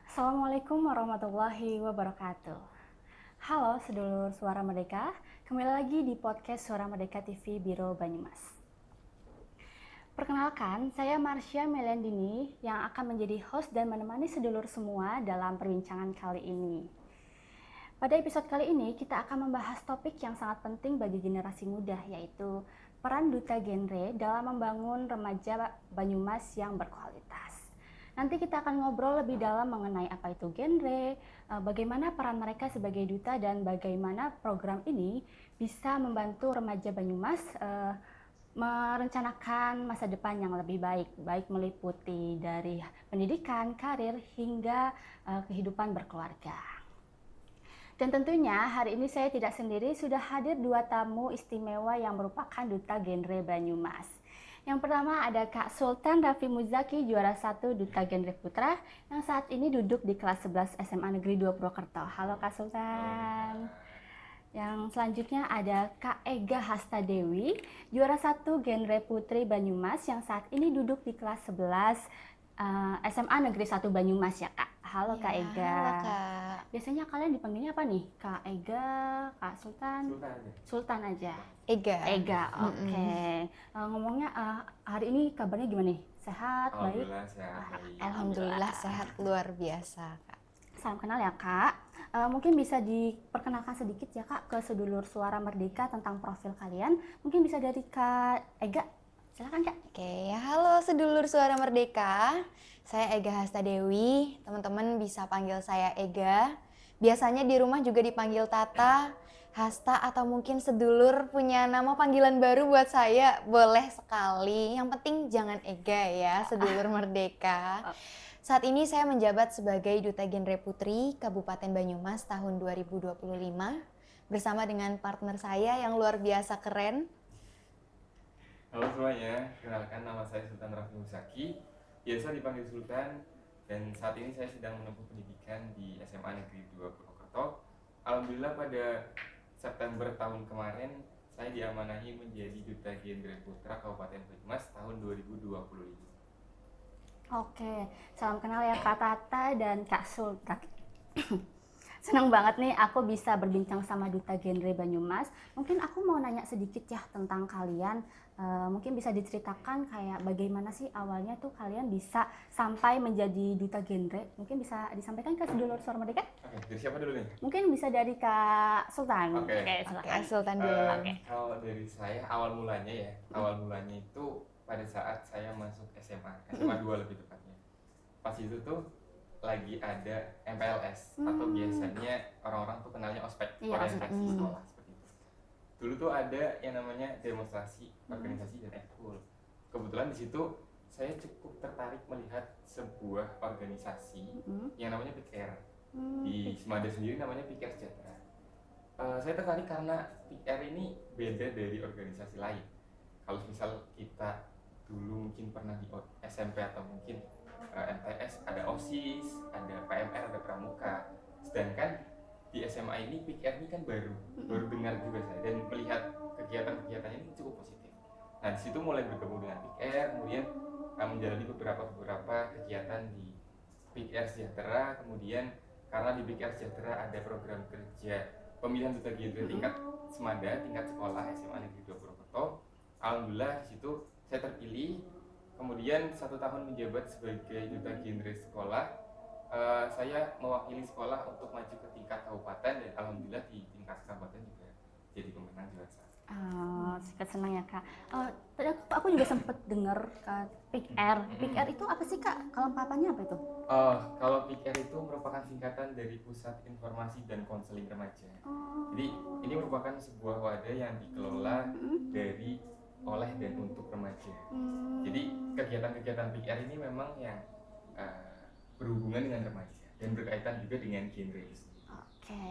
Assalamualaikum warahmatullahi wabarakatuh. Halo sedulur Suara Merdeka, kembali lagi di podcast Suara Merdeka TV Biro Banyumas. Perkenalkan, saya Marsha Meliandini yang akan menjadi host dan menemani sedulur semua dalam perbincangan kali ini. Pada episode kali ini kita akan membahas topik yang sangat penting bagi generasi muda, yaitu peran duta genre dalam membangun remaja Banyumas yang berkualitas. Nanti kita akan ngobrol lebih dalam mengenai apa itu genre, bagaimana peran mereka sebagai duta, dan bagaimana program ini bisa membantu remaja Banyumas merencanakan masa depan yang lebih baik meliputi dari pendidikan, karir, hingga kehidupan berkeluarga. Dan tentunya hari ini saya tidak sendiri, sudah hadir dua tamu istimewa yang merupakan duta genre Banyumas. Yang pertama ada Kak Sultan Raffi Muzaki, juara 1 Duta Genre Putra, yang saat ini duduk di kelas 11 SMA Negeri 2 Purwokerto. Halo Kak Sultan. Yang selanjutnya ada Kak Ega Hastadewi, juara 1 Genre Putri Banyumas, yang saat ini duduk di kelas 11 SMA Negeri 1 Banyumas ya Kak. Halo Kak Ega. Halo Kak. Biasanya kalian dipanggilnya apa nih? Kak Ega, Kak Sultan? Sultan aja. Ega, oke. Ngomongnya hari ini kabarnya gimana nih? Sehat, baik? Alhamdulillah sehat luar biasa Kak. Salam kenal ya Kak. Mungkin bisa diperkenalkan sedikit ya Kak ke sedulur Suara Merdeka tentang profil kalian. Mungkin bisa dari Kak Ega. Silakan Kak. Oke, halo sedulur Suara Merdeka. Saya Ega Hastadewi. Teman-teman bisa panggil saya Ega. Biasanya di rumah juga dipanggil Tata, Hasta, atau mungkin sedulur punya nama panggilan baru buat saya, boleh sekali. Yang penting jangan Ega ya, sedulur Merdeka. Saat ini saya menjabat sebagai Duta Genre Putri Kabupaten Banyumas tahun 2025 bersama dengan partner saya yang luar biasa keren. Halo semuanya, kenalkan nama saya Sultan Raffi Muzaki, biasa dipanggil Sultan, dan saat ini saya sedang menempuh pendidikan di SMA Negeri 2 Purwokerto. Alhamdulillah pada September tahun kemarin saya diamanahi menjadi Duta Genre Putra Kabupaten Banyumas tahun 2025. Oke, salam kenal ya Kak Tata dan Kak Sultan. Senang banget nih aku bisa berbincang sama Duta Genre Banyumas. Mungkin aku mau nanya sedikit ya tentang kalian. Mungkin bisa diceritakan kayak bagaimana sih awalnya tuh kalian bisa sampai menjadi Duta Genre. Mungkin bisa disampaikan ke sedulur Suara Merdeka? Oke, dari siapa dulu nih? Mungkin bisa dari Kak Sultan. Oke, silakan. Sultan dulu. Kalau dari saya awal mulanya itu pada saat saya masuk SMA 2 lebih tepatnya. Pas itu tuh lagi ada MPLS atau biasanya orang-orang tuh kenalnya ospek, orientasi sekolah seperti itu. Dulu tuh ada yang namanya demonstrasi, organisasi dan ekskul. Kebetulan di situ saya cukup tertarik melihat sebuah organisasi yang namanya PIKR. Di Semada sendiri namanya PIKR Sejahtera. Saya tertarik karena PIKR ini beda dari organisasi lain. Kalau misal kita dulu mungkin pernah di SMP atau mungkin MTS, ada OSIS, ada PMR, ada Pramuka. Sedangkan di SMA ini PIKR ini kan baru dengar juga saya, dan melihat kegiatan-kegiatannya ini cukup positif. Nah di situ mulai bergabung dengan PIKR, kemudian menjalani beberapa kegiatan di PIKR Sejahtera. Kemudian karena di PIKR Sejahtera ada program kerja pemilihan duta genre tingkat Semada, tingkat sekolah SMA Negeri 2 Purwokerto. Alhamdulillah di situ saya terpilih. Kemudian 1 tahun menjabat sebagai duta genre sekolah. Saya mewakili sekolah untuk maju ke tingkat kabupaten, dan alhamdulillah di tingkat kabupaten juga jadi pemenang juara 1. Senang ya Kak. Tadi aku juga sempat dengar PIKR. PIKR itu apa sih Kak? Kelengkapannya apa itu? Kalau PIKR itu merupakan singkatan dari Pusat Informasi dan Konseling Remaja. Jadi ini merupakan sebuah wadah yang dikelola oleh dan untuk remaja. Jadi kegiatan-kegiatan PIKR ini memang yang berhubungan dengan remaja dan berkaitan juga dengan genre itu. Oke.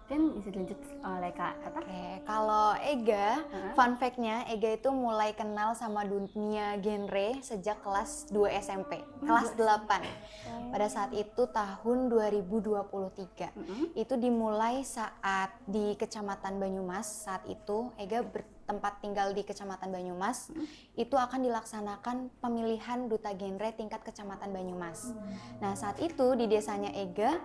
Mungkin bisa dilanjut oleh Kak Tata. Oke, kalau Ega, fun fact-nya Ega itu mulai kenal sama dunia genre sejak kelas 2 SMP, kelas 8. Pada saat itu tahun 2023. Itu dimulai saat di Kecamatan Banyumas. Saat itu Ega tempat tinggal di Kecamatan Banyumas, itu akan dilaksanakan pemilihan duta genre tingkat Kecamatan Banyumas. Nah, saat itu di desanya Ega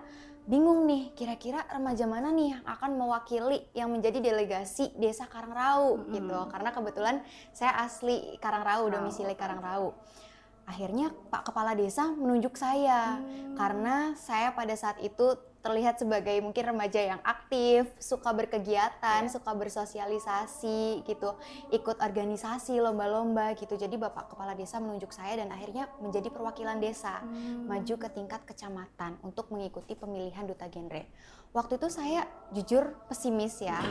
bingung nih, kira-kira remaja mana nih yang akan mewakili yang menjadi delegasi Desa Karangrau gitu. Karena kebetulan saya asli Karangrau, domisili Karangrau. Akhirnya Pak Kepala Desa menunjuk saya karena saya pada saat itu terlihat sebagai mungkin remaja yang aktif, suka berkegiatan, suka bersosialisasi gitu, ikut organisasi, lomba-lomba gitu. Jadi Bapak Kepala Desa menunjuk saya dan akhirnya menjadi perwakilan desa, maju ke tingkat kecamatan untuk mengikuti pemilihan duta genre. Waktu itu saya jujur pesimis ya,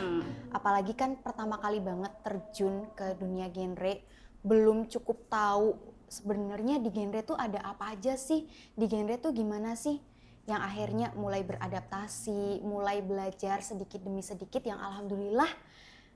apalagi kan pertama kali banget terjun ke dunia genre, belum cukup tahu sebenarnya di genre tuh ada apa aja sih, di genre tuh gimana sih, yang akhirnya mulai beradaptasi, mulai belajar sedikit demi sedikit yang alhamdulillah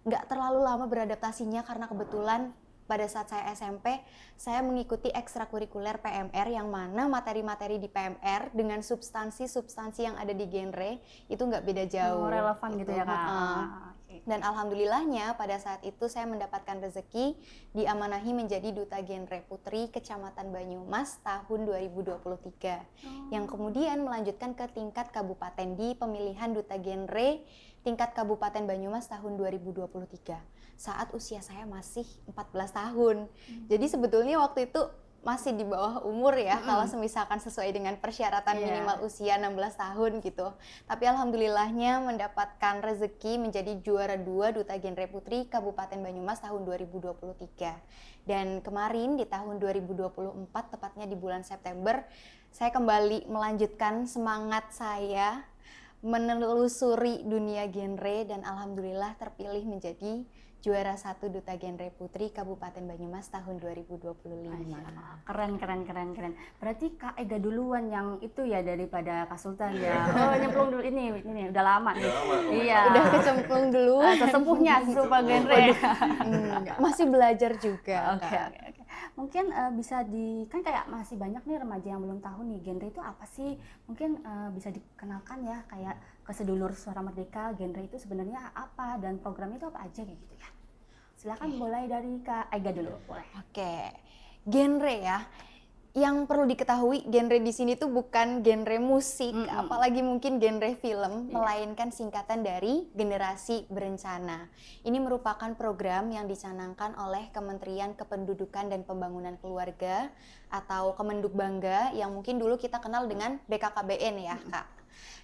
nggak terlalu lama beradaptasinya karena kebetulan pada saat saya SMP, saya mengikuti ekstrakurikuler PMR yang mana materi-materi di PMR dengan substansi-substansi yang ada di genre itu nggak beda jauh. Relevan gitu ya Kak. Dan alhamdulillahnya pada saat itu saya mendapatkan rezeki diamanahi menjadi Duta Genre Putri Kecamatan Banyumas tahun 2023. Yang kemudian melanjutkan ke tingkat kabupaten di pemilihan Duta Genre tingkat Kabupaten Banyumas tahun 2023. Saat usia saya masih 14 tahun. Jadi sebetulnya waktu itu masih di bawah umur ya, kalau semisalkan sesuai dengan persyaratan minimal usia 16 tahun gitu. Tapi alhamdulillahnya mendapatkan rezeki menjadi juara 2 Duta Genre Putri Kabupaten Banyumas tahun 2023. Dan kemarin di tahun 2024, tepatnya di bulan September, saya kembali melanjutkan semangat saya menelusuri dunia genre dan alhamdulillah terpilih menjadi juara 1 Duta Genre Putri Kabupaten Banyumas tahun 2025. Keren. Berarti Kak Ega duluan yang itu ya daripada Kak Sultan ya. Oh, nyemplung dulu ini udah lama nih. Iya. Udah kecemplung dulu. Sesepuhnya sesepuh genre. Masih belajar juga. Oke. Mungkin bisa kan kayak masih banyak nih remaja yang belum tahu nih genre itu apa sih. Mungkin bisa dikenalkan ya kayak ke sedulur Suara Merdeka, genre itu sebenarnya apa dan programnya itu apa aja kayak gitu ya. Silakan mulai dari Kak Ega dulu, boleh. Oke. Genre ya. Yang perlu diketahui, genre di sini tuh bukan genre musik, apalagi mungkin genre film, melainkan singkatan dari Generasi Berencana. Ini merupakan program yang dicanangkan oleh Kementerian Kependudukan dan Pembangunan Keluarga atau Kemendukbangga yang mungkin dulu kita kenal dengan BKKBN ya, Kak.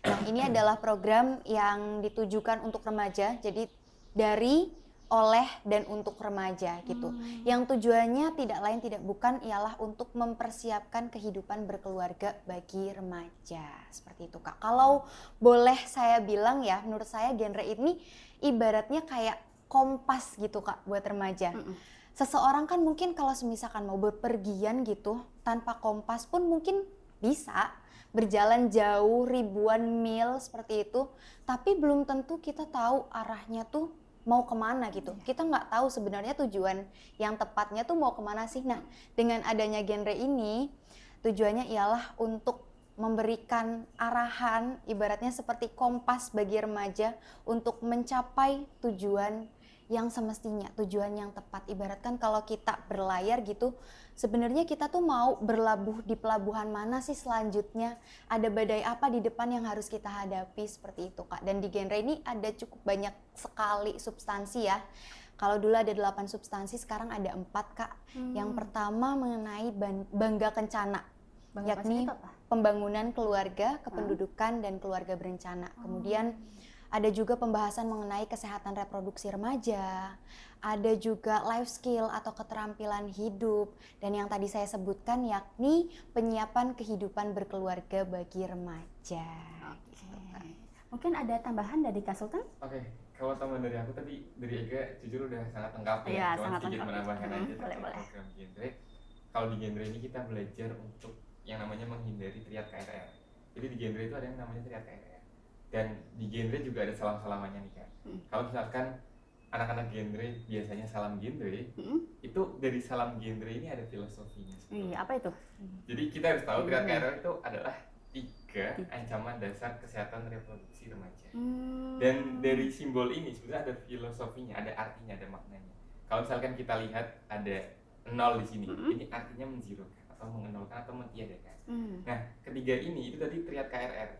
Nah, ini adalah program yang ditujukan untuk remaja, jadi dari, oleh, dan untuk remaja gitu. Yang tujuannya tidak lain tidak bukan ialah untuk mempersiapkan kehidupan berkeluarga bagi remaja. Seperti itu Kak. Kalau boleh saya bilang ya, menurut saya genre ini ibaratnya kayak kompas gitu Kak buat remaja. Seseorang kan mungkin kalau misalkan mau bepergian gitu, tanpa kompas pun mungkin bisa berjalan jauh ribuan mil seperti itu, tapi belum tentu kita tahu arahnya tuh mau kemana gitu. Kita nggak tahu sebenarnya tujuan yang tepatnya tuh mau kemana sih. Nah, dengan adanya genre ini, tujuannya ialah untuk memberikan arahan, ibaratnya seperti kompas bagi remaja untuk mencapai tujuan yang semestinya, tujuan yang tepat. Ibaratkan kalau kita berlayar gitu, sebenarnya kita tuh mau berlabuh di pelabuhan mana sih selanjutnya, ada badai apa di depan yang harus kita hadapi, seperti itu Kak. Dan di genre ini ada cukup banyak sekali substansi ya. Kalau dulu ada 8 substansi, sekarang ada 4 Kak. Yang pertama mengenai Bangga Kencana, yakni pembangunan keluarga, kependudukan, dan keluarga berencana. Kemudian ada juga pembahasan mengenai kesehatan reproduksi remaja, ada juga life skill atau keterampilan hidup, dan yang tadi saya sebutkan yakni penyiapan kehidupan berkeluarga bagi remaja. Mungkin ada tambahan dari Kak Sultan? Oke, kalau tambahan dari aku tadi, dari Ega jujur udah sangat lengkap ya. Iya, Cuma sangat sedikit lengkap. menambahkan aja Boleh. program genre. Kalau di genre ini kita belajar untuk yang namanya menghindari teriak KRL. Jadi di genre itu ada yang namanya teriak KRL. Dan di genre juga ada salam-salamannya nih Kak. Kalau misalkan anak-anak genre biasanya salam genre, itu dari salam genre ini ada filosofinya. Iya, apa itu? Jadi kita harus tahu teriak KRL itu adalah 3 ancaman dasar kesehatan reproduksi remaja. Dan dari simbol ini sebenarnya ada filosofinya, ada artinya, ada maknanya. Kalau misalkan kita lihat ada 0 di sini, ini artinya menzirokan atau mengenolkan atau mentiadakan. Nah, ketiga ini itu tadi triad KRR,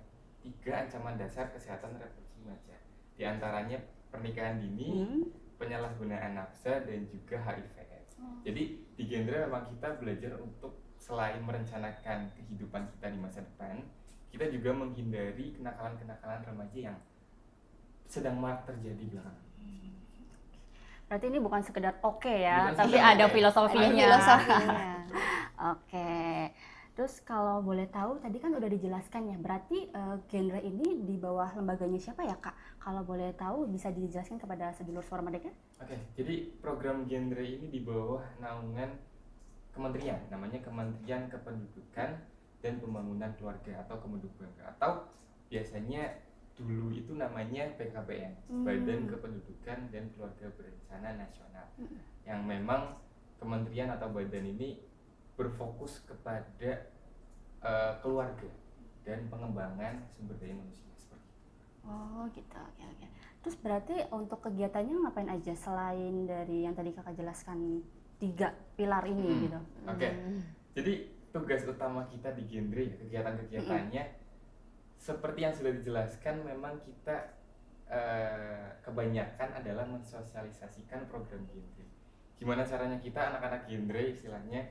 3 ancaman dasar kesehatan reproduksi remaja. Di antaranya pernikahan dini, penyalahgunaan nafsa, dan juga HIV/AIDS. Jadi di genre memang kita belajar untuk selain merencanakan kehidupan kita di masa depan, kita juga menghindari kenakalan-kenakalan remaja yang sedang marak terjadi belakangan. Berarti ini bukan sekedar oke ya, Bukan tapi sekedar ada oke. filosofinya. Ada Filosofinya. Oke. Terus kalau boleh tahu, tadi kan udah dijelaskan ya, berarti genre ini di bawah lembaganya siapa ya Kak? Kalau boleh tahu bisa dijelaskan kepada sedulur Suara Merdeka? Oke, jadi program genre ini di bawah naungan kementerian, namanya Kementerian Kependudukan dan Pembangunan Keluarga atau Kemendubuangka, atau biasanya dulu itu namanya BKBN, Badan Kependudukan dan Keluarga Berencana Nasional, yang memang kementerian atau badan ini berfokus kepada keluarga dan pengembangan sumber daya manusia seperti itu. Oh gitu, oke. Terus berarti untuk kegiatannya ngapain aja selain dari yang tadi Kakak jelaskan 3 pilar ini gitu? Oke, jadi tugas utama kita di genre ya, kegiatan-kegiatannya seperti yang sudah dijelaskan, memang kita kebanyakan adalah mensosialisasikan program genre. Gimana caranya kita anak-anak genre istilahnya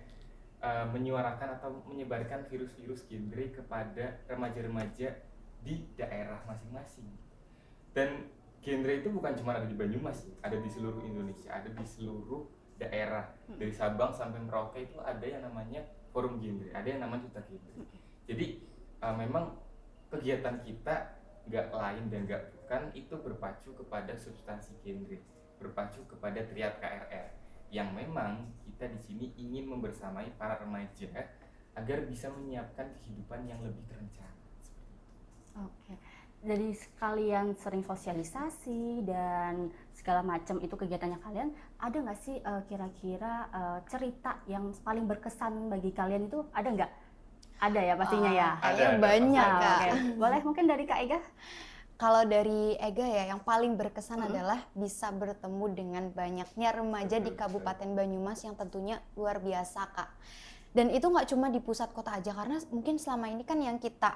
menyuarakan atau menyebarkan virus-virus genre kepada remaja-remaja di daerah masing-masing. Dan genre itu bukan cuma ada di Banyumas, ada di seluruh Indonesia, ada di seluruh daerah. Dari Sabang sampai Merauke itu ada yang namanya forum genre, ada yang namanya duta genre. Jadi memang kegiatan kita nggak lain dan nggak bukan itu berpacu kepada substansi genre, berpacu kepada triad KRR, yang memang kita di sini ingin membersamai para remaja agar bisa menyiapkan kehidupan yang lebih terencana. Oke. Jadi sekalian sering sosialisasi dan segala macam itu kegiatannya kalian, ada nggak sih kira-kira cerita yang paling berkesan bagi kalian itu ada nggak? Ada ya pastinya ya. Kayaknya Ada, banyak Nah, Kak. oke. Boleh mungkin dari Kak Ega? Kalau dari Ega ya, yang paling berkesan adalah bisa bertemu dengan banyaknya remaja di Kabupaten Banyumas yang tentunya luar biasa Kak. Dan itu nggak cuma di pusat kota aja, karena mungkin selama ini kan yang kita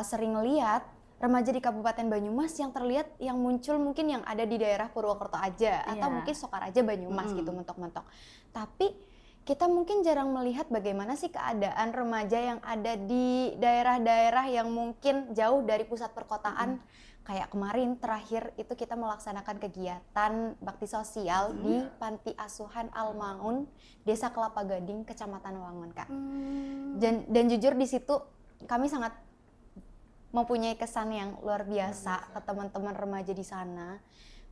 sering lihat remaja di Kabupaten Banyumas yang terlihat yang muncul mungkin yang ada di daerah Purwokerto aja, atau mungkin Sokaraja Banyumas gitu mentok-mentok. Tapi kita mungkin jarang melihat bagaimana sih keadaan remaja yang ada di daerah-daerah yang mungkin jauh dari pusat perkotaan. Kayak kemarin terakhir itu kita melaksanakan kegiatan bakti sosial di Panti Asuhan Al Maun, Desa Kelapa Gading, Kecamatan Wangun Kak. Dan jujur di situ kami sangat mempunyai kesan yang luar biasa ke teman-teman remaja di sana,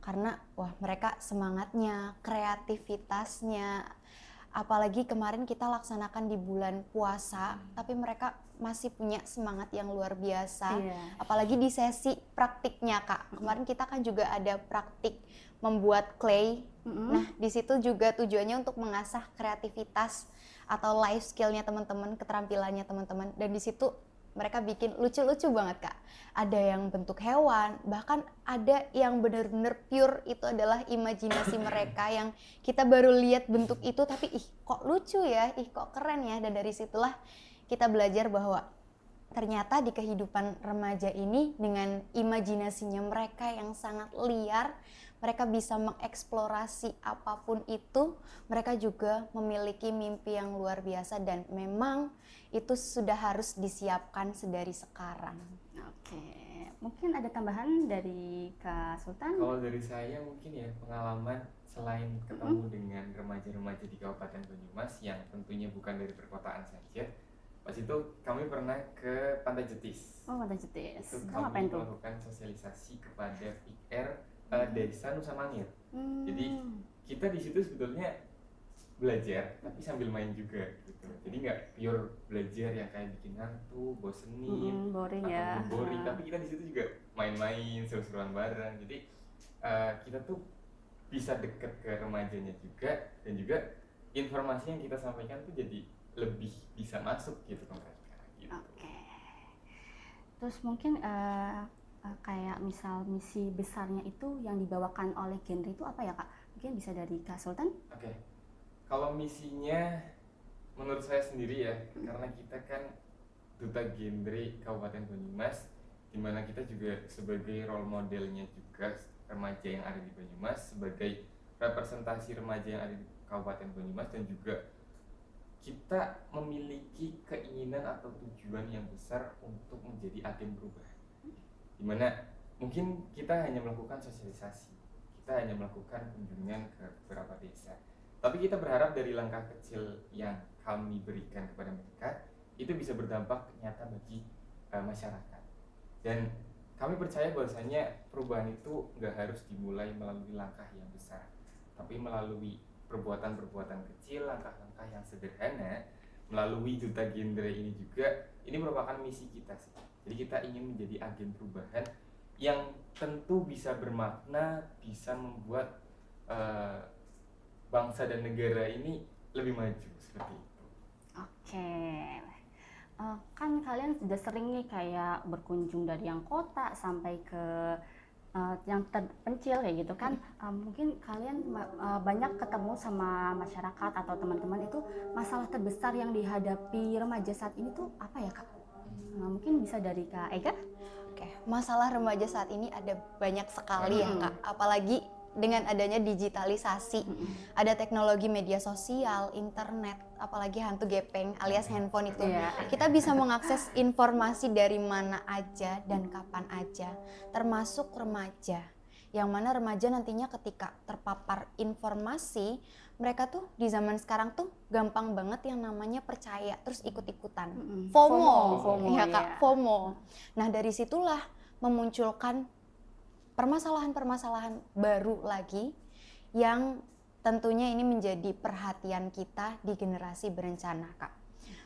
karena wah mereka semangatnya, kreativitasnya. Apalagi kemarin kita laksanakan di bulan puasa, tapi mereka masih punya semangat yang luar biasa. Apalagi di sesi praktiknya Kak. Kemarin kita kan juga ada praktik membuat clay. Nah, di situ juga tujuannya untuk mengasah kreativitas atau life skill-nya teman-teman, keterampilannya teman-teman. Dan di situ mereka bikin lucu-lucu banget Kak. Ada yang bentuk hewan, bahkan ada yang benar-benar pure, itu adalah imajinasi mereka yang kita baru lihat bentuk itu tapi ih kok lucu ya, ih kok keren ya. Dan dari situlah kita belajar bahwa ternyata di kehidupan remaja ini dengan imajinasinya mereka yang sangat liar, mereka bisa mengeksplorasi apapun itu, mereka juga memiliki mimpi yang luar biasa dan memang itu sudah harus disiapkan sedari sekarang. Oke, mungkin ada tambahan dari Kak Sultan? Kalau dari saya mungkin ya pengalaman selain ketemu dengan remaja-remaja di Kabupaten Banyumas yang tentunya bukan dari perkotaan saja. Pas itu kami pernah ke Pantai Jetis. Oh, Pantai Jetis. Itu Ngapain kami tuh? melakukan sosialisasi kepada PR Desa Nusa Mangir. Jadi kita di situ sebetulnya belajar tapi sambil main juga gitu. Jadi nggak pure belajar yang kayak bikin hantu, bosenin, boring atau ya. boring. Tapi kita di situ juga main-main, seru-seruan bareng. Jadi kita tuh bisa deket ke remajanya juga, dan juga informasi yang kita sampaikan tuh jadi lebih bisa masuk gitu ke mereka. Gitu. Oke. Terus mungkin kayak misal misi besarnya itu yang dibawakan oleh genre itu apa ya Kak? Mungkin bisa dari Kak Sultan. Oke. Kalau misinya menurut saya sendiri ya, karena kita kan duta genre Kabupaten Banyumas, di mana kita juga sebagai role modelnya juga remaja yang ada di Banyumas, sebagai representasi remaja yang ada di Kabupaten Banyumas, dan juga kita memiliki keinginan atau tujuan yang besar untuk menjadi agen perubahan. Dimana mungkin kita hanya melakukan sosialisasi, kita hanya melakukan kunjungan ke beberapa desa, tapi kita berharap dari langkah kecil yang kami berikan kepada mereka itu bisa berdampak nyata bagi masyarakat. Dan kami percaya bahwasanya perubahan itu nggak harus dimulai melalui langkah yang besar, tapi melalui perbuatan-perbuatan kecil, langkah-langkah yang sederhana. Melalui duta genre ini juga, ini merupakan misi kita sih. Jadi kita ingin menjadi agen perubahan yang tentu bisa bermakna, bisa membuat bangsa dan negara ini lebih maju, seperti itu. Oke. Kan kalian sudah sering nih kayak berkunjung dari yang kota sampai ke yang terpencil kayak gitu kan. Mungkin kalian banyak ketemu sama masyarakat atau teman-teman, itu masalah terbesar yang dihadapi remaja saat ini tuh apa ya Kak? Mungkin bisa dari Kak Ega? Oke, masalah remaja saat ini ada banyak sekali ya Kak, apalagi dengan adanya digitalisasi, ada teknologi media sosial, internet, apalagi hantu gepeng alias handphone itu. Kita bisa mengakses informasi dari mana aja dan kapan aja, termasuk remaja. Yang mana remaja nantinya ketika terpapar informasi, mereka tuh di zaman sekarang tuh gampang banget yang namanya percaya, terus ikut-ikutan. FOMO, ya Kak, FOMO. Nah dari situlah memunculkan permasalahan-permasalahan baru lagi yang tentunya ini menjadi perhatian kita di generasi berencana Kak.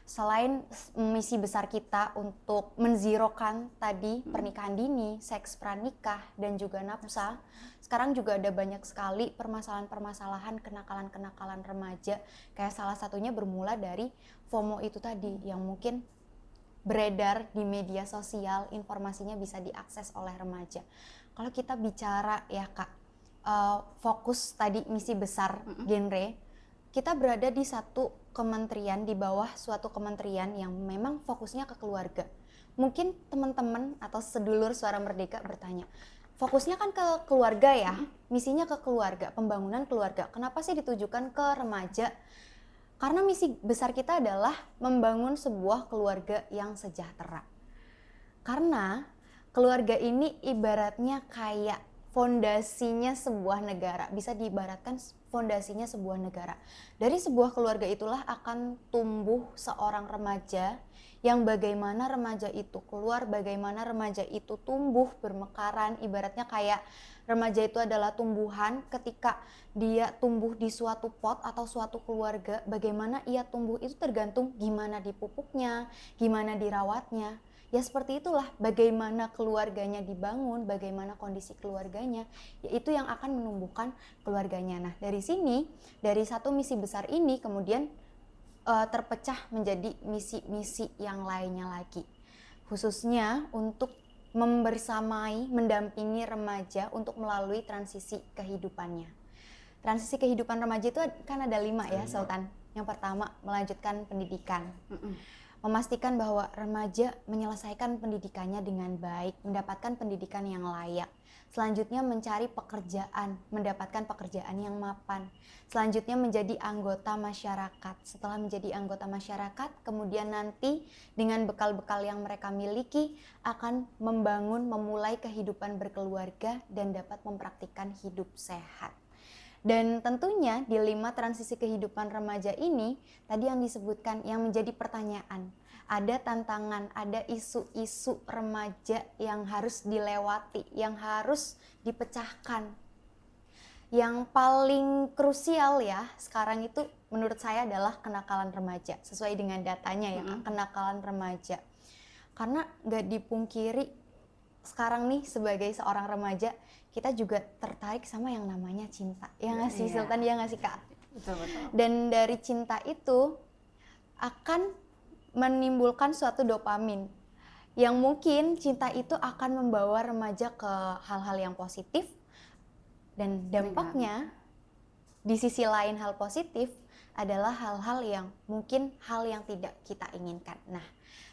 Selain misi besar kita untuk menzerokan tadi pernikahan dini, seks pranikah, dan juga nafsa, sekarang juga ada banyak sekali permasalahan-permasalahan kenakalan-kenakalan remaja, kayak salah satunya bermula dari FOMO itu tadi, yang mungkin beredar di media sosial, informasinya bisa diakses oleh remaja. Kalau kita bicara ya Kak, fokus tadi misi besar genre, kita berada di satu kementerian, di bawah suatu kementerian yang memang fokusnya ke keluarga. Mungkin teman-teman atau sedulur Suara Merdeka bertanya, fokusnya kan ke keluarga ya, misinya ke keluarga, pembangunan keluarga. Kenapa sih ditujukan ke remaja? Karena misi besar kita adalah membangun sebuah keluarga yang sejahtera. Karena keluarga ini ibaratnya kayak fondasinya sebuah negara, bisa diibaratkan fondasinya sebuah negara. Dari sebuah keluarga itulah akan tumbuh seorang remaja, yang bagaimana remaja itu keluar, bagaimana remaja itu tumbuh bermekaran, ibaratnya kayak remaja itu adalah tumbuhan, ketika dia tumbuh di suatu pot atau suatu keluarga, bagaimana ia tumbuh itu tergantung gimana dipupuknya, gimana dirawatnya. Ya seperti itulah bagaimana keluarganya dibangun, bagaimana kondisi keluarganya, yaitu yang akan menumbuhkan keluarganya. Nah dari sini, dari satu misi besar ini kemudian terpecah menjadi misi-misi yang lainnya lagi. Khususnya untuk membersamai, mendampingi remaja untuk melalui transisi kehidupannya. Transisi kehidupan remaja itu kan ada 5 ya Sultan. Yang pertama, melanjutkan pendidikan. Memastikan bahwa remaja menyelesaikan pendidikannya dengan baik, mendapatkan pendidikan yang layak. Selanjutnya mencari pekerjaan, mendapatkan pekerjaan yang mapan. Selanjutnya menjadi anggota masyarakat. Setelah menjadi anggota masyarakat, kemudian nanti dengan bekal-bekal yang mereka miliki akan membangun, memulai kehidupan berkeluarga dan dapat mempraktikkan hidup sehat. Dan tentunya di 5 transisi kehidupan remaja ini, tadi yang disebutkan, yang menjadi pertanyaan, ada tantangan, ada isu-isu remaja yang harus dilewati, yang harus dipecahkan. Yang paling krusial ya sekarang itu menurut saya adalah kenakalan remaja, sesuai dengan datanya ya, kenakalan remaja. Karena gak dipungkiri sekarang nih sebagai seorang remaja, kita juga tertarik sama yang namanya cinta. Ya nggak sih Sultan, ya nggak sih Kak? Betul. Dan dari cinta itu akan menimbulkan suatu dopamin. Yang mungkin cinta itu akan membawa remaja ke hal-hal yang positif. Dan dampaknya di sisi lain hal positif adalah hal-hal yang mungkin hal yang tidak kita inginkan. Nah,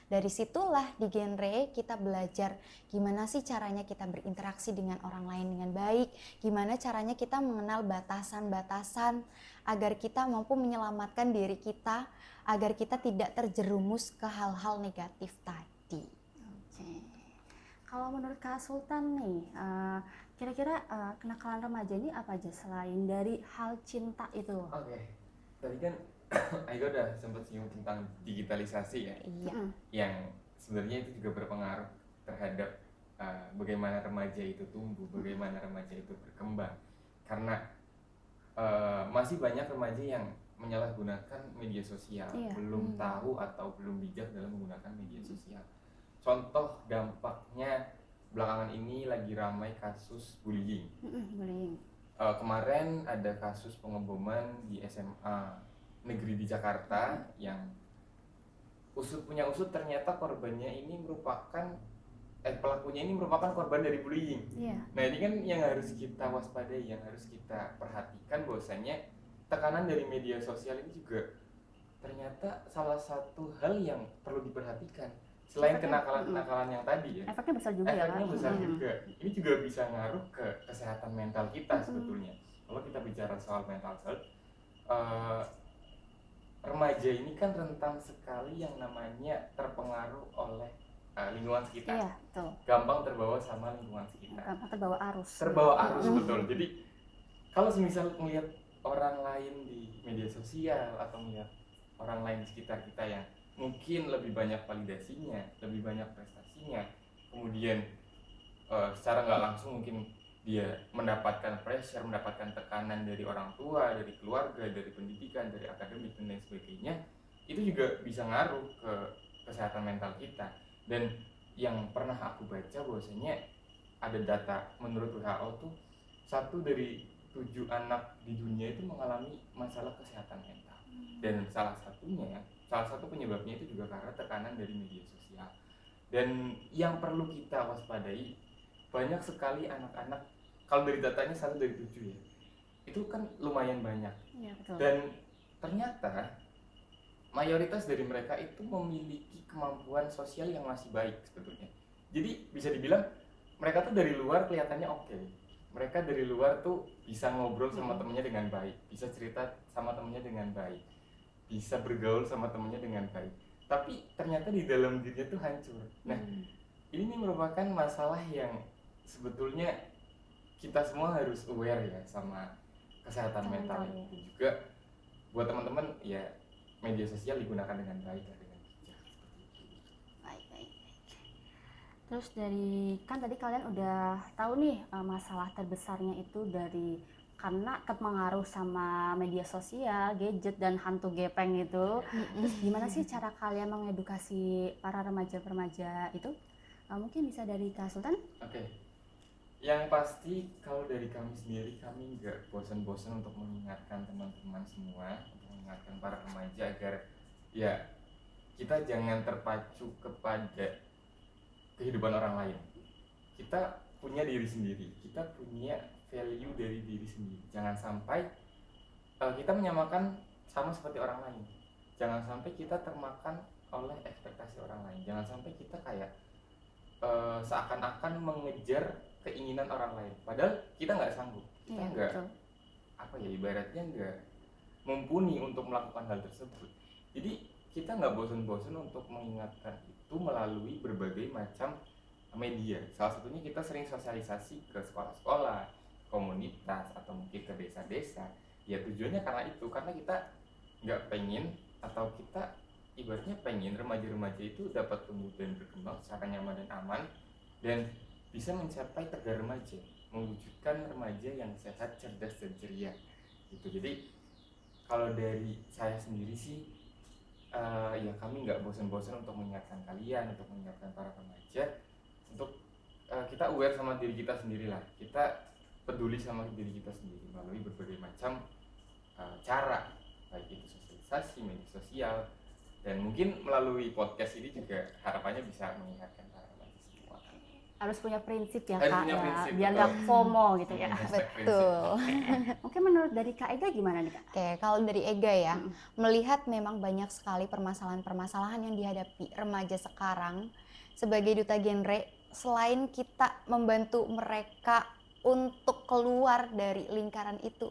dari situlah di genre kita belajar gimana sih caranya kita berinteraksi dengan orang lain dengan baik, gimana caranya kita mengenal batasan-batasan agar kita mampu menyelamatkan diri kita, agar kita tidak terjerumus ke hal-hal negatif tadi. Oke. Kalau menurut Kak Sultan nih, kira-kira kenakalan remaja ini apa aja selain dari hal cinta itu? Oke, tadi kan Aiga udah sempat singgung tentang digitalisasi ya, Iya. yang sebenarnya itu juga berpengaruh terhadap bagaimana remaja itu tumbuh, bagaimana remaja itu berkembang. Karena masih banyak remaja yang menyalahgunakan media sosial, Iya. belum tahu atau belum bijak dalam menggunakan media sosial. Contoh dampaknya belakangan ini lagi ramai kasus bullying. Bullying. Kemarin ada kasus pengeboman di SMA negeri di Jakarta yang punya usut ternyata korbannya ini merupakan pelakunya ini merupakan korban dari bullying. Iya. Nah ini kan yang harus kita waspadai, yang harus kita perhatikan bahwasanya tekanan dari media sosial ini juga ternyata salah satu hal yang perlu diperhatikan. Selain kenakalan-kenakalan yang tadi ya, Efeknya besar juga ya, efeknya Kak? besar juga. Ini juga bisa ngaruh ke kesehatan mental kita sebetulnya. Kalau kita bicara soal mental health, remaja ini kan rentan sekali yang namanya terpengaruh oleh lingkungan sekitar. Iya, betul. Gampang terbawa sama lingkungan sekitar. Gampang terbawa arus. Terbawa arus, betul. Jadi kalau semisal melihat orang lain di media sosial atau melihat orang lain di sekitar kita yang mungkin lebih banyak validasinya, lebih banyak prestasinya, kemudian secara nggak langsung mungkin dia mendapatkan pressure, mendapatkan tekanan dari orang tua, dari keluarga, dari pendidikan, dari akademik dan lain sebagainya, itu juga bisa ngaruh ke kesehatan mental kita. Dan yang pernah aku baca bahwasanya ada data menurut WHO tuh 1 dari 7 anak di dunia itu mengalami masalah kesehatan mental. Dan salah satu penyebabnya itu juga karena tekanan dari media sosial. Dan yang perlu kita waspadai, banyak sekali anak-anak, kalau dari datanya 1 dari 7 ya, itu kan lumayan banyak. Iya, betul. Dan ternyata mayoritas dari mereka itu memiliki kemampuan sosial yang masih baik sebetulnya. Jadi bisa dibilang mereka tuh dari luar kelihatannya oke. Mereka dari luar tuh bisa ngobrol sama temennya dengan baik, bisa cerita sama temennya dengan baik, bisa bergaul sama temennya dengan baik. Tapi ternyata di dalam dirinya tuh hancur. Nah, ini merupakan masalah yang sebetulnya kita semua harus aware ya sama kesehatan mental ya. itu juga. Buat teman-teman ya, media sosial digunakan dengan baik dan dengan bijak. Baik. Terus dari, kan tadi kalian udah tahu nih masalah terbesarnya itu dari karena terpengaruh sama media sosial, gadget dan hantu gepeng itu. Terus gimana sih cara kalian mengedukasi para remaja-remaja itu? Mungkin bisa dari Kak Sultan? Oke. Yang pasti kalau dari kami sendiri, kami nggak bosan-bosan untuk mengingatkan teman-teman semua, untuk mengingatkan para remaja agar ya kita jangan terpacu kepada kehidupan orang lain. Kita punya diri sendiri, kita punya value dari diri sendiri. Jangan sampai kita menyamakan sama seperti orang lain. Jangan sampai kita termakan oleh ekspektasi orang lain. Jangan sampai kita kayak seakan-akan mengejar keinginan orang lain, padahal kita nggak sanggup, kita nggak ibaratnya nggak mumpuni untuk melakukan hal tersebut. Jadi kita nggak bosan-bosan untuk mengingatkan itu melalui berbagai macam media. Salah satunya kita sering sosialisasi ke sekolah-sekolah, komunitas, atau mungkin ke desa-desa. Ya tujuannya karena kita nggak pengen, atau kita ibaratnya pengen remaja-remaja itu dapat tumbuh dan berkembang secara nyaman dan aman, dan bisa mencapai tegar remaja, mewujudkan remaja yang sehat, cerdas, dan ceria gitu. Jadi kalau dari saya sendiri sih ya kami nggak bosan-bosan untuk mengingatkan kalian, untuk mengingatkan para remaja untuk kita aware sama diri kita sendiri lah, kita peduli sama diri kita sendiri melalui berbagai macam cara, baik itu sosialisasi, media sosial, dan mungkin melalui podcast ini juga harapannya bisa mengingatkan para remaja semua. Harus punya prinsip ya Harus Kak punya ya, prinsip, biar betul. nggak FOMO gitu ya. Hashtag prinsip. Betul. Mungkin menurut dari Kak Ega gimana nih Kak? Oke, kalau dari Ega ya, Mm-mm. melihat memang banyak sekali permasalahan-permasalahan yang dihadapi remaja sekarang sebagai duta genre, selain kita membantu mereka untuk keluar dari lingkaran itu,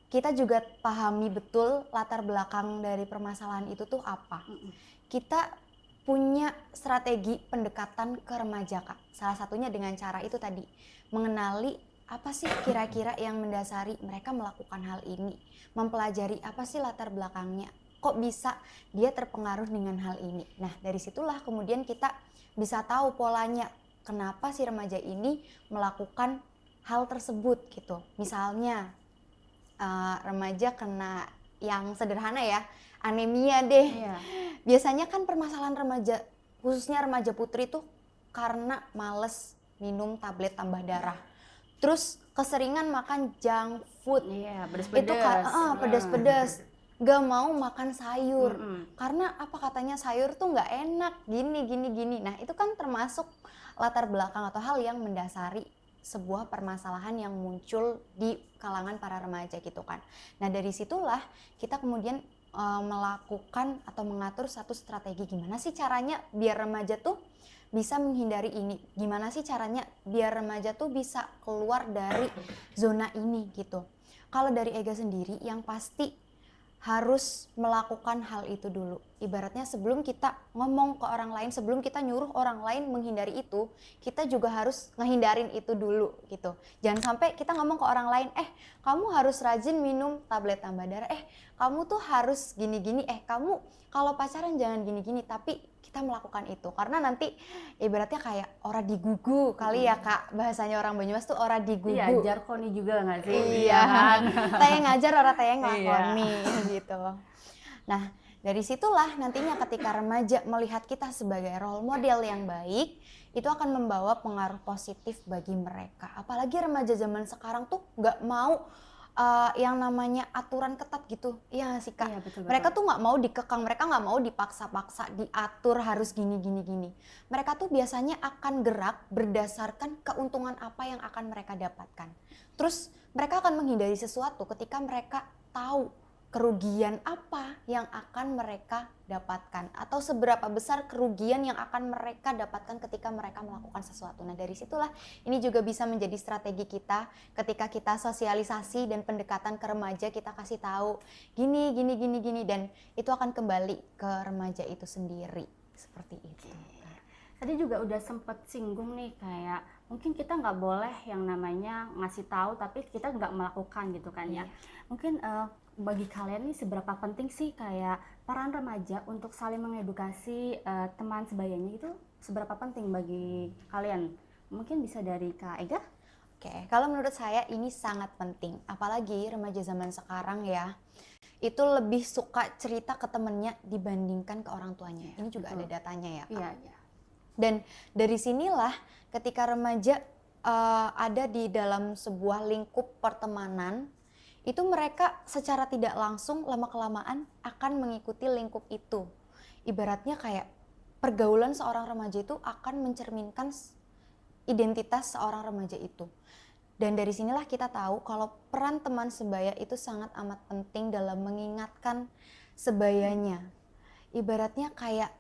kita juga pahami betul latar belakang dari permasalahan itu tuh apa. Mm-mm. Kita punya strategi pendekatan ke remaja Kak. Salah satunya dengan cara itu tadi, mengenali apa sih kira-kira yang mendasari mereka melakukan hal ini, mempelajari apa sih latar belakangnya, kok bisa dia terpengaruh dengan hal ini. Nah dari situlah kemudian kita bisa tahu polanya, kenapa si remaja ini melakukan hal tersebut gitu. Misalnya remaja kena yang sederhana ya, anemia deh. Iya. Biasanya kan permasalahan remaja, khususnya remaja putri tuh karena males minum tablet tambah darah. Terus keseringan makan junk food. Iya, Itu pedes-pedes. pedas-pedas. Gak mau makan sayur. Mm-mm. Karena apa katanya sayur tuh gak enak, gini. Nah itu kan termasuk latar belakang atau hal yang mendasari sebuah permasalahan yang muncul di kalangan para remaja gitu kan. Nah dari situlah kita kemudian melakukan atau mengatur satu strategi gimana sih caranya biar remaja tuh bisa menghindari ini, gimana sih caranya biar remaja tuh bisa keluar dari zona ini gitu. Kalau dari Ega sendiri yang pasti harus melakukan hal itu dulu. Ibaratnya sebelum kita ngomong ke orang lain, sebelum kita nyuruh orang lain menghindari itu, kita juga harus ngehindarin itu dulu gitu. Jangan sampai kita ngomong ke orang lain, kamu harus rajin minum tablet tambah darah, kamu tuh harus gini-gini, kamu kalau pacaran jangan gini-gini, tapi kita melakukan itu. Karena nanti ibaratnya kayak ora digugu kali ya Kak, bahasanya orang Banyumas tuh ora digugu. Iya, jarkoni juga nggak sih? Iya, kan? tayang ngajar orang tayang ngelakoni Iya. gitu. Nah, dari situlah nantinya ketika remaja melihat kita sebagai role model yang baik, itu akan membawa pengaruh positif bagi mereka. Apalagi remaja zaman sekarang tuh nggak mau yang namanya aturan ketat gitu. Iya nggak sih Kak? Iya, betul. Mereka tuh nggak mau dikekang, mereka nggak mau dipaksa-paksa, diatur harus gini. Mereka tuh biasanya akan gerak berdasarkan keuntungan apa yang akan mereka dapatkan. Terus mereka akan menghindari sesuatu ketika mereka tahu kerugian apa yang akan mereka dapatkan atau seberapa besar kerugian yang akan mereka dapatkan ketika mereka melakukan sesuatu. Nah dari situlah ini juga bisa menjadi strategi kita ketika kita sosialisasi dan pendekatan ke remaja, kita kasih tahu gini dan itu akan kembali ke remaja itu sendiri seperti itu. Tadi juga udah sempet singgung nih kayak mungkin kita nggak boleh yang namanya ngasih tahu tapi kita nggak melakukan gitu kan ya. Mungkin bagi kalian nih seberapa penting sih kayak peran remaja untuk saling mengedukasi teman sebayanya itu seberapa penting bagi kalian? Mungkin bisa dari Kak Ega? Oke, kalau menurut saya ini sangat penting, apalagi remaja zaman sekarang ya, itu lebih suka cerita ke temennya dibandingkan ke orang tuanya. Ini juga betul. Ada datanya ya Kak. Iya. Dan dari sinilah ketika remaja ada di dalam sebuah lingkup pertemanan, itu mereka secara tidak langsung lama-kelamaan akan mengikuti lingkup itu. Ibaratnya kayak pergaulan seorang remaja itu akan mencerminkan identitas seorang remaja itu. Dan dari sinilah kita tahu kalau peran teman sebaya itu sangat amat penting dalam mengingatkan sebayanya. Ibaratnya kayak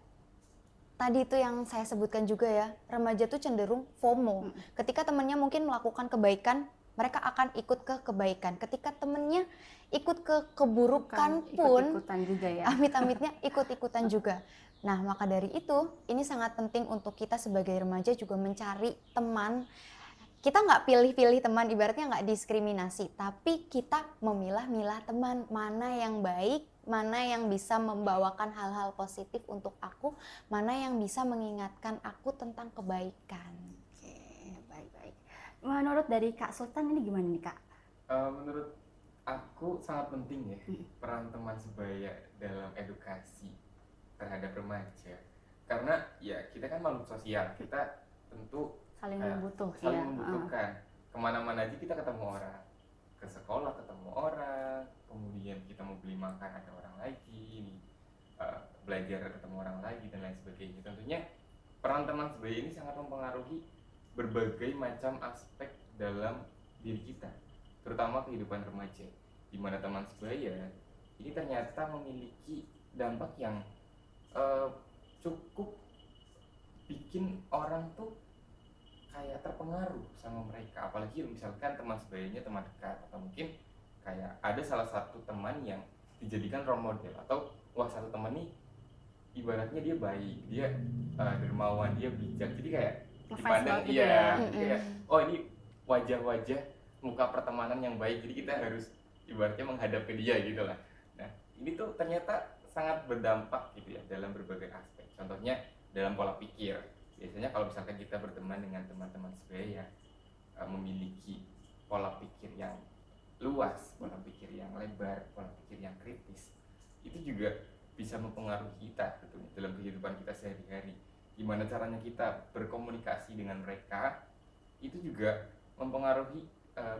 tadi itu yang saya sebutkan juga ya, remaja tuh cenderung FOMO. Ketika temannya mungkin melakukan kebaikan, mereka akan ikut ke kebaikan. Ketika temennya ikut ke keburukan pun, ikut-ikutan juga ya. amit-amitnya ikut-ikutan juga. Nah, maka dari itu, ini sangat penting untuk kita sebagai remaja juga mencari teman. Kita nggak pilih-pilih teman, ibaratnya nggak diskriminasi, tapi kita memilah-milah teman, mana yang baik, mana yang bisa membawakan hal-hal positif untuk aku, mana yang bisa mengingatkan aku tentang kebaikan. Baik. Menurut dari Kak Sultan ini gimana nih Kak? Menurut aku sangat penting ya peran teman sebaya dalam edukasi terhadap remaja. Karena ya kita kan makhluk sosial, kita tentu Saling membutuhkan. Kemana-mana aja kita ketemu orang, ke sekolah ketemu orang, kemudian kita mau beli makan ada orang lagi, belajar ketemu orang lagi dan lain sebagainya. Tentunya peran teman sebaya ini sangat mempengaruhi berbagai macam aspek dalam diri kita, terutama kehidupan remaja, di mana teman sebaya ini ternyata memiliki dampak yang cukup bikin orang tuh kayak terpengaruh sama mereka, apalagi misalkan teman sebayanya teman dekat, atau mungkin kayak ada salah satu teman yang dijadikan role model, atau wah satu teman nih ibaratnya dia baik, dia dermawan, dia bijak, jadi kayak Ngefans dipandang banget gitu dia, ya. jadi kayak oh ini wajah-wajah muka pertemanan yang baik, jadi kita harus ibaratnya menghadap ke dia gitu lah. Nah ini tuh ternyata sangat berdampak gitu ya dalam berbagai aspek, contohnya dalam pola pikir. Biasanya kalau misalkan kita berteman dengan teman-teman sebaya memiliki pola pikir yang luas, pola pikir yang lebar, pola pikir yang kritis, itu juga bisa mempengaruhi kita tentunya dalam kehidupan kita sehari-hari. Gimana caranya kita berkomunikasi dengan mereka, itu juga mempengaruhi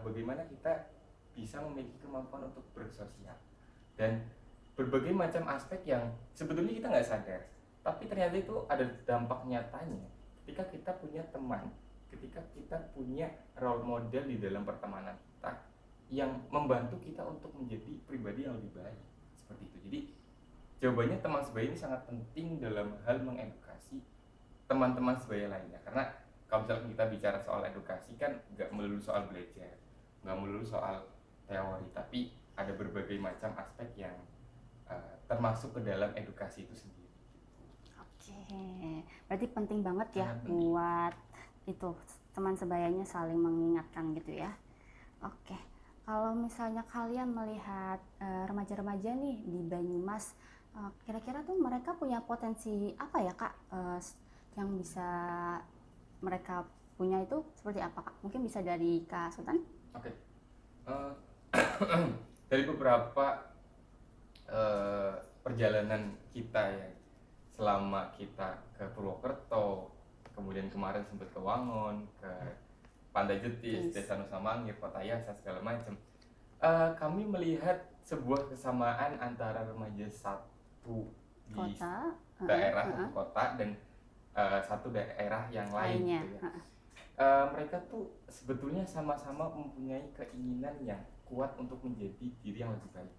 bagaimana kita bisa memiliki kemampuan untuk bersosial dan berbagai macam aspek yang sebetulnya kita nggak sadar, tapi ternyata itu ada dampak nyatanya ketika kita punya teman, ketika kita punya role model di dalam pertemanan kita yang membantu kita untuk menjadi pribadi yang lebih baik, seperti itu. Jadi jawabannya teman sebaya ini sangat penting dalam hal mengedukasi teman-teman sebaya lainnya, karena kalau misalnya kita bicara soal edukasi kan nggak melulu soal belajar, nggak melulu soal teori, tapi ada berbagai macam aspek yang termasuk ke dalam edukasi itu sendiri. Oke, berarti penting banget ya Sangat penting. buat itu teman sebayanya saling mengingatkan gitu ya. Oke, kalau misalnya kalian melihat remaja-remaja nih di Banyumas, kira-kira tuh mereka punya potensi apa ya Kak, yang bisa mereka punya itu seperti apa Kak? Mungkin bisa dari Kak Sultan? Oke. Eh, dari beberapa perjalanan kita ya, selama kita ke Purwokerto, kemudian kemarin sempat ke Wangon, ke Pantai Jetis, Yes. Desa Nusa Mangir, Kota Yasa, segala macam. Kami melihat sebuah kesamaan antara remaja satu di Kota, daerah satu kota dan satu daerah yang lain lainnya. gitu ya. Mereka tuh sebetulnya sama-sama mempunyai keinginan yang kuat untuk menjadi diri yang lebih baik,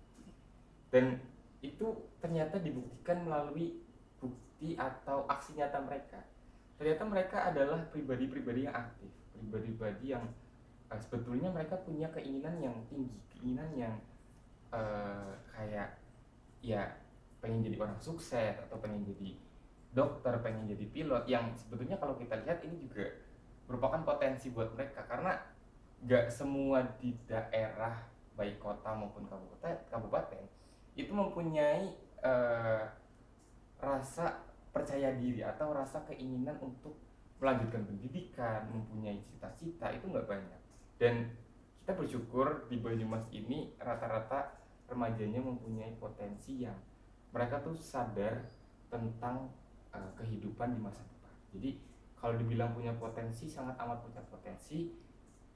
dan itu ternyata dibuktikan melalui bukti atau aksi nyata mereka. Ternyata mereka adalah pribadi-pribadi yang aktif, pribadi-pribadi yang sebetulnya mereka punya keinginan yang tinggi, keinginan yang kayak ya pengen jadi orang sukses, atau pengen jadi dokter, pengen jadi pilot, yang sebetulnya kalau kita lihat ini juga merupakan potensi buat mereka, karena nggak semua di daerah baik kota maupun kabupaten itu mempunyai rasa percaya diri atau rasa keinginan untuk melanjutkan pendidikan, mempunyai cita-cita, itu nggak banyak. Dan kita bersyukur di Banyumas ini rata-rata remajanya mempunyai potensi yang mereka tuh sadar tentang kehidupan di masa depan. Jadi kalau dibilang punya potensi, sangat amat punya potensi.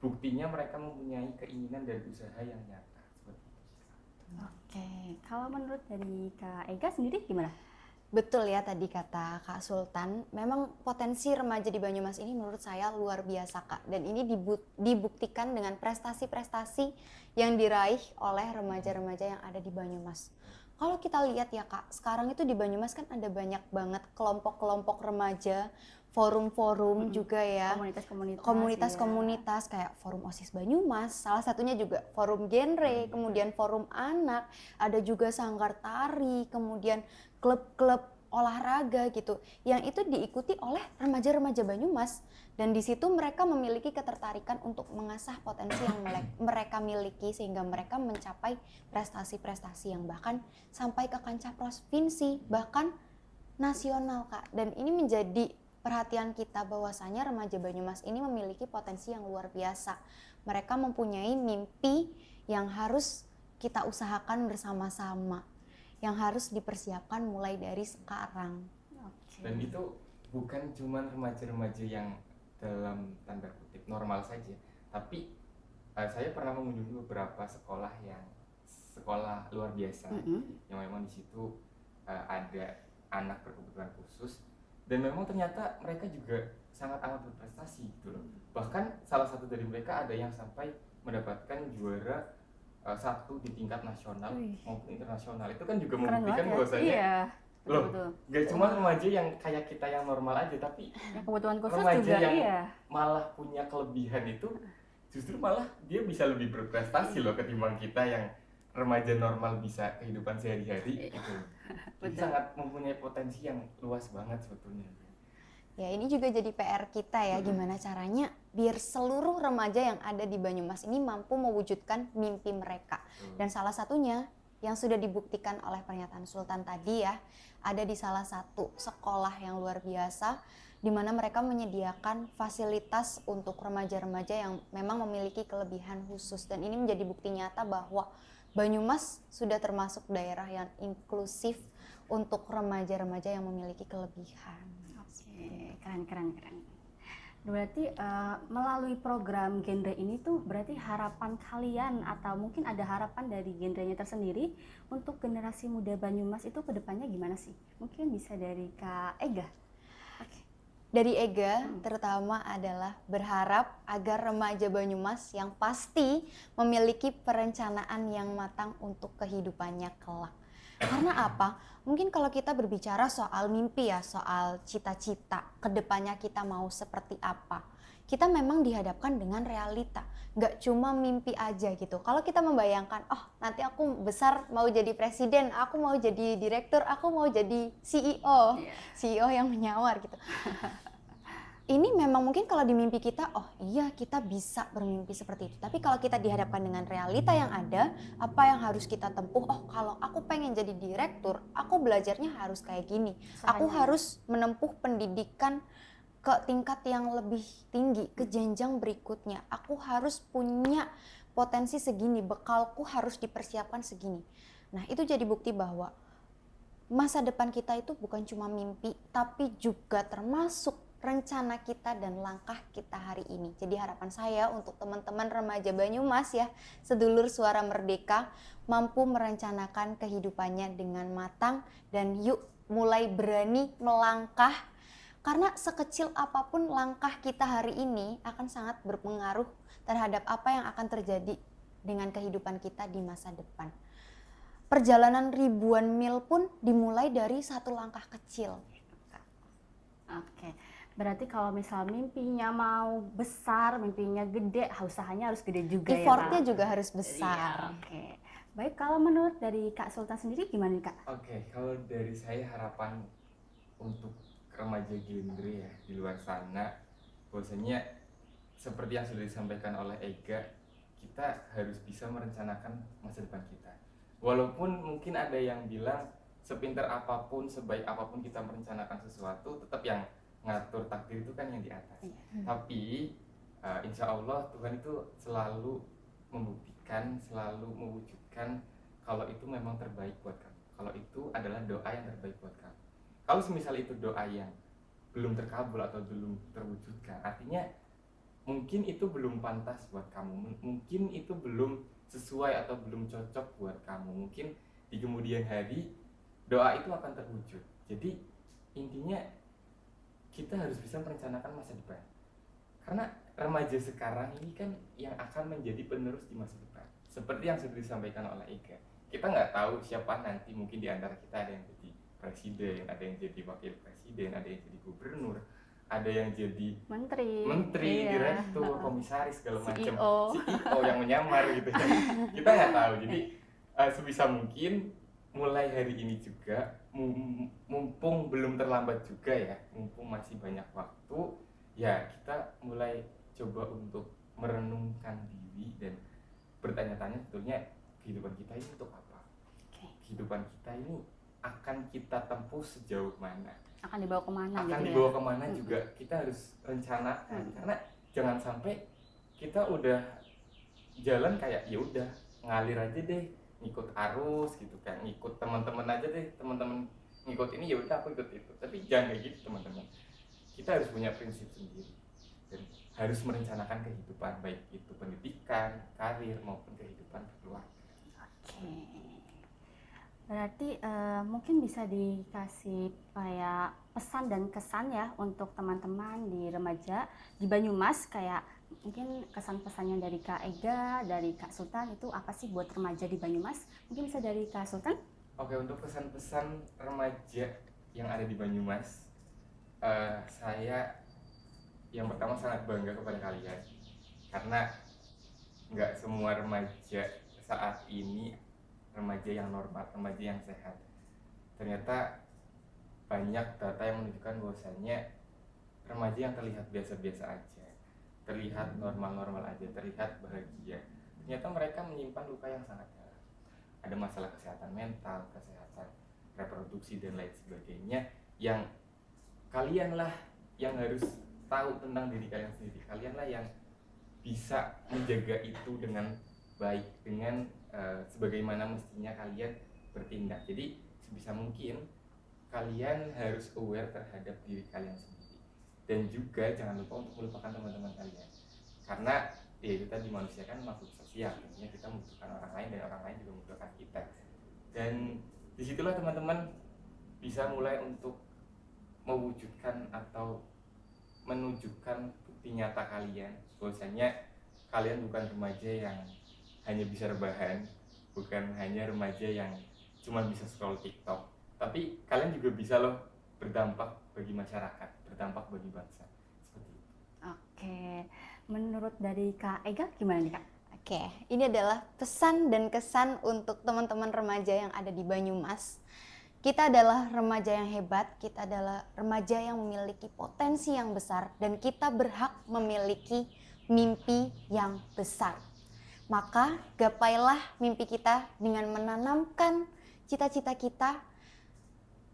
Buktinya mereka mempunyai keinginan dan usaha yang nyata, seperti itu. Oke, kalau menurut dari Kak Ega sendiri gimana? Betul ya tadi kata Kak Sultan, memang potensi remaja di Banyumas ini menurut saya luar biasa Kak. Dan ini dibuktikan dengan prestasi-prestasi yang diraih oleh remaja-remaja yang ada di Banyumas. Kalau kita lihat ya Kak, sekarang itu di Banyumas kan ada banyak banget kelompok-kelompok remaja, forum-forum juga ya. Komunitas-komunitas kayak forum OSIS Banyumas, salah satunya juga forum genre, kemudian forum anak, ada juga sanggar tari, kemudian klub-klub olahraga gitu, yang itu diikuti oleh remaja-remaja Banyumas, dan di situ mereka memiliki ketertarikan untuk mengasah potensi yang mereka miliki sehingga mereka mencapai prestasi-prestasi yang bahkan sampai ke kancah provinsi bahkan nasional Kak. Dan ini menjadi perhatian kita bahwasanya remaja Banyumas ini memiliki potensi yang luar biasa. Mereka mempunyai mimpi yang harus kita usahakan bersama-sama, yang harus dipersiapkan mulai dari sekarang. Dan itu bukan cuma remaja-remaja yang dalam tanda kutip normal saja, tapi saya pernah mengunjungi beberapa sekolah luar biasa, yang memang di situ ada anak berkebutuhan khusus dan memang ternyata mereka juga sangat amat berprestasi gitu loh. Bahkan salah satu dari mereka ada yang sampai mendapatkan juara satu di tingkat nasional Wih. maupun internasional. Itu kan juga Keren membuktikan banget ya. bahwasanya Iya, loh, betul. gak cuma remaja yang kayak kita yang normal aja, tapi Yang kebutuhan khusus remaja juga, yang iya. malah punya kelebihan itu justru malah dia bisa lebih berprestasi loh ketimbang kita yang remaja normal bisa kehidupan sehari-hari gitu. Jadi Betul. sangat mempunyai potensi yang luas banget sebetulnya. Ya, ini juga jadi PR kita ya, gimana caranya biar seluruh remaja yang ada di Banyumas ini mampu mewujudkan mimpi mereka. Dan salah satunya yang sudah dibuktikan oleh pernyataan Sultan tadi ya, ada di salah satu sekolah yang luar biasa, di mana mereka menyediakan fasilitas untuk remaja-remaja yang memang memiliki kelebihan khusus. Dan ini menjadi bukti nyata bahwa Banyumas sudah termasuk daerah yang inklusif untuk remaja-remaja yang memiliki kelebihan. Oke, keren. Berarti melalui program genre ini tuh berarti harapan kalian atau mungkin ada harapan dari genrenya tersendiri untuk generasi muda Banyumas itu kedepannya gimana sih? Mungkin bisa dari Kak Ega. Oke. Dari Ega terutama adalah berharap agar remaja Banyumas yang pasti memiliki perencanaan yang matang untuk kehidupannya kelak. Karena apa? Mungkin kalau kita berbicara soal mimpi ya, soal cita-cita, kedepannya kita mau seperti apa. Kita memang dihadapkan dengan realita, nggak cuma mimpi aja gitu. Kalau kita membayangkan, oh nanti aku besar mau jadi presiden, aku mau jadi direktur, aku mau jadi CEO, CEO yang menyamar gitu. Ini memang mungkin kalau di mimpi kita, oh iya kita bisa bermimpi seperti itu. Tapi kalau kita dihadapkan dengan realita yang ada, apa yang harus kita tempuh? Oh kalau aku pengen jadi direktur, aku belajarnya harus kayak gini. Aku harus menempuh pendidikan ke tingkat yang lebih tinggi, ke jenjang berikutnya. Aku harus punya potensi segini, bekalku harus dipersiapkan segini. Nah itu jadi bukti bahwa masa depan kita itu bukan cuma mimpi, tapi juga termasuk rencana kita dan langkah kita hari ini. Jadi harapan saya untuk teman-teman remaja Banyumas ya, sedulur suara merdeka, mampu merencanakan kehidupannya dengan matang dan yuk mulai berani melangkah. Karena sekecil apapun langkah kita hari ini akan sangat berpengaruh terhadap apa yang akan terjadi dengan kehidupan kita di masa depan. Perjalanan ribuan mil pun dimulai dari satu langkah kecil. Oke. Berarti kalau misal mimpinya mau besar, mimpinya gede, usahanya harus gede juga ya, Effortnya Kak? juga harus besar. Iya, oke. Baik, kalau menurut dari Kak Sultan sendiri gimana nih, Kak? Oke, kalau dari saya harapan untuk remaja genre ya di luar sana, bahwasanya seperti yang sudah disampaikan oleh Ega, kita harus bisa merencanakan masa depan kita. Walaupun mungkin ada yang bilang sepintar apapun, sebaik apapun kita merencanakan sesuatu, tetap yang ngatur takdir itu kan yang di atas. Tapi insya Allah Tuhan itu selalu membuktikan, selalu mewujudkan kalau itu memang terbaik buat kamu. Kalau itu adalah doa yang terbaik buat kamu. Kalau semisal itu doa yang belum terkabul atau belum terwujudkan, artinya mungkin itu belum pantas buat kamu. Mungkin itu belum sesuai atau belum cocok buat kamu. Mungkin di kemudian hari doa itu akan terwujud. Jadi intinya kita harus bisa merencanakan masa depan. Karena remaja sekarang ini kan yang akan menjadi penerus di masa depan. Seperti yang sudah disampaikan oleh Ega. Kita nggak tahu siapa nanti, mungkin di antara kita ada yang jadi presiden, ada yang jadi wakil presiden, ada yang jadi gubernur, ada yang jadi menteri, direktur, komisaris segala macam, CEO yang menyamar gitu ya. Kita nggak tahu. Jadi sebisa mungkin mulai hari ini juga, mumpung belum terlambat juga ya, mumpung masih banyak waktu, ya kita mulai coba untuk merenungkan diri dan bertanya-tanya sebetulnya kehidupan kita ini untuk apa? Kehidupan kita ini akan kita tempuh sejauh mana? Akan dibawa kemana akan gitu dibawa ya? kemana juga kita harus rencanakan. Karena jangan sampai kita udah jalan kayak ya udah ngalir aja deh, ngikut arus gitu kan, ngikut teman-teman aja deh, teman-teman ngikut ini ya udah aku ikut itu. Tapi jangan kayak gitu teman-teman. Kita harus punya prinsip sendiri dan harus merencanakan kehidupan, baik itu pendidikan, karir maupun kehidupan berkeluarga. Oke. Berarti mungkin bisa dikasih kayak pesan dan kesan ya untuk teman-teman di remaja di Banyumas, kayak mungkin kesan pesannya dari Kak Ega, dari Kak Sultan itu apa sih buat remaja di Banyumas? Mungkin bisa dari Kak Sultan? Oke, untuk pesan-pesan remaja yang ada di Banyumas, saya yang pertama sangat bangga kepada kalian karena nggak semua remaja saat ini remaja yang normal, remaja yang sehat. Ternyata banyak data yang menunjukkan bahwasanya remaja yang terlihat biasa-biasa aja, terlihat normal-normal aja, terlihat bahagia, ternyata mereka menyimpan luka yang sangat dalam. Ada masalah kesehatan mental, kesehatan reproduksi dan lain sebagainya yang kalianlah yang harus tahu tentang diri kalian sendiri. Kalianlah yang bisa menjaga itu dengan baik, dengan sebagaimana mestinya kalian bertindak. Jadi sebisa mungkin kalian harus aware terhadap diri kalian sendiri, dan juga jangan lupa untuk melupakan teman-teman kalian, karena ya itu tadi, manusia kan makhluk sosial, artinya kita membutuhkan orang lain dan orang lain juga membutuhkan kita. Dan disitulah teman-teman bisa mulai untuk mewujudkan atau menunjukkan bukti nyata kalian bahwasanya kalian bukan remaja yang hanya bisa rebahan, bukan hanya remaja yang cuma bisa scroll TikTok, tapi kalian juga bisa loh berdampak bagi masyarakat, berdampak bagi bangsa. Seperti itu. Oke, menurut dari Kak Ega gimana nih Kak? Oke, ini adalah pesan dan kesan untuk teman-teman remaja yang ada di Banyumas. Kita adalah remaja yang hebat, kita adalah remaja yang memiliki potensi yang besar, dan kita berhak memiliki mimpi yang besar. Maka gapailah mimpi kita dengan menanamkan cita-cita kita,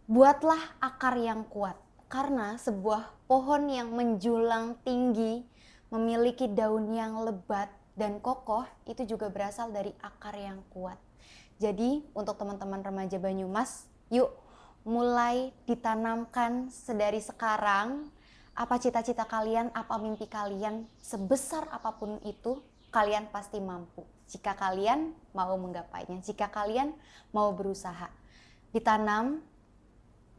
buatlah akar yang kuat. Karena sebuah pohon yang menjulang tinggi, memiliki daun yang lebat dan kokoh, itu juga berasal dari akar yang kuat. Jadi untuk teman-teman remaja Banyumas, yuk mulai ditanamkan sedari sekarang apa cita-cita kalian, apa mimpi kalian, sebesar apapun itu kalian pasti mampu jika kalian mau menggapainya, jika kalian mau berusaha. Ditanam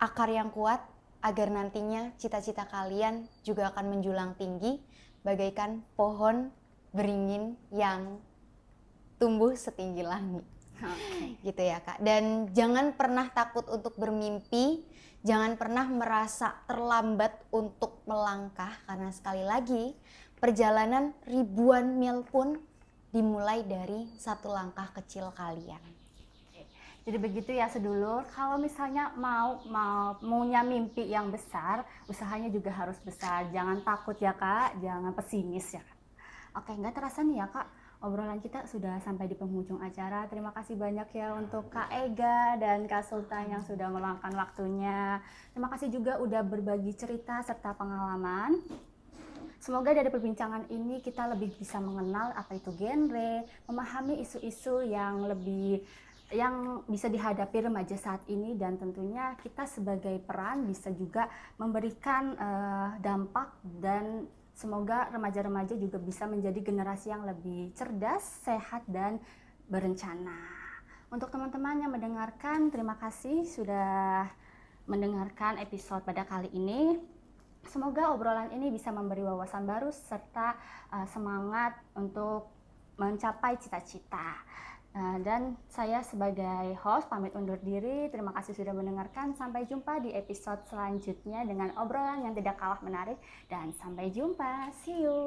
akar yang kuat agar nantinya cita-cita kalian juga akan menjulang tinggi bagaikan pohon beringin yang tumbuh setinggi langit. Gitu ya Kak. Dan jangan pernah takut untuk bermimpi, jangan pernah merasa terlambat untuk melangkah, karena sekali lagi perjalanan ribuan mil pun dimulai dari satu langkah kecil kalian. Jadi begitu ya sedulur, kalau misalnya maunya mimpi yang besar, usahanya juga harus besar. Jangan takut ya Kak, jangan pesimis ya Kak. Oke, nggak terasa nih ya Kak, obrolan kita sudah sampai di penghujung acara. Terima kasih banyak ya untuk Kak Ega dan Kak Sultan yang sudah meluangkan waktunya. Terima kasih juga udah berbagi cerita serta pengalaman. Semoga dari perbincangan ini kita lebih bisa mengenal apa itu genre, memahami isu-isu yang bisa dihadapi remaja saat ini, dan tentunya kita sebagai peran bisa juga memberikan dampak, dan semoga remaja-remaja juga bisa menjadi generasi yang lebih cerdas, sehat, dan berencana. Untuk teman-teman yang mendengarkan, terima kasih sudah mendengarkan episode pada kali ini. Semoga obrolan ini bisa memberi wawasan baru serta semangat untuk mencapai cita-cita. Dan saya sebagai host pamit undur diri. Terima kasih sudah mendengarkan. Sampai jumpa di episode selanjutnya dengan obrolan yang tidak kalah menarik. Dan sampai jumpa. See you.